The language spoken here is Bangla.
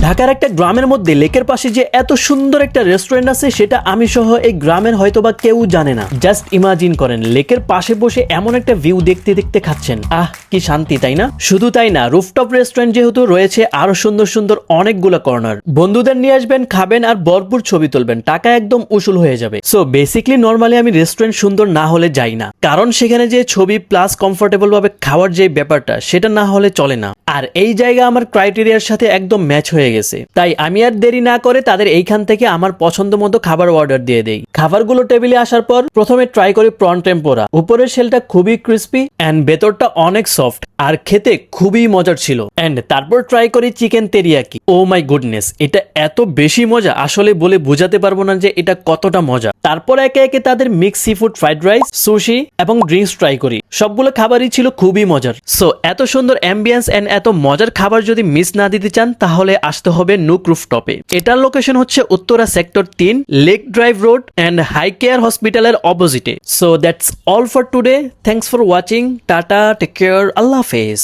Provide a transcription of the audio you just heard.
ঢাকার একটা গ্রামের মধ্যে লেকের পাশে যে এত সুন্দর একটা রেস্টুরেন্ট আছে সেটা আমি সহ এই গ্রামের হয়তোবা কেউ জানে না। জাস্ট ইমাজিন করেন লেকের পাশে বসে এমন একটা ভিউ দেখতে দেখতে খাচ্ছেন, কি শান্তি, তাই না? শুধু তাই না, রুফটপ রেস্টুরেন্ট যেহেতু রয়েছে, আরো সুন্দর সুন্দর অনেকগুলো কর্নার। বন্ধুদের নিয়ে আসবেন, খাবেন আর ভরপুর ছবি তুলবেন, টাকা একদম উসুল হয়ে যাবে। সো বেসিকলি নরমালি আমি রেস্টুরেন্ট সুন্দর না হলে যাই না, কারণ সেখানে যে ছবি প্লাস কমফোর্টেবল ভাবে খাওয়ার যে ব্যাপারটা সেটা না হলে চলে না। আর এই জায়গা আমার ক্রাইটেরিয়ার সাথে একদম ম্যাচ হয়ে গেছে, তাই আমি আর দেরি না করে তাদের এইখান থেকে আমার পছন্দ মতো খাবার অর্ডার দিয়ে দেই। খাবারগুলো টেবিলে আসার পর প্রথমে ট্রাই করি প্রন টেম্পোরা। উপরের শেলটা খুবই ক্রিস্পি এন্ড ভেতরটা অনেক সফট আর খেতে খুবই মজার ছিল। এন্ড তারপর ট্রাই করি chicken teriyaki. Oh my goodness, এটা এত বেশি মজা আসলে বলে বোঝাতে পারবো না যে এটা কতটা মজা। তারপর একে একে তাদের mix sea food, fried rice, sushi এবং ড্রিঙ্কস ট্রাই করি। সবগুলো খাবারই ছিল খুবই মজার। সো এত সুন্দর অ্যাম্বিয়েন্স এন্ড এত মজার খাবার যদি মিস না দিতে চান তাহলে আসতে হবে নুক রুফটপে। এটার লোকেশন হচ্ছে Uttara sector 3, lake drive road and high care হসপিটালের অপোজিটে। So that's all for today. Thanks for watching. Tata, take care, আল্লাহ হাফেজ।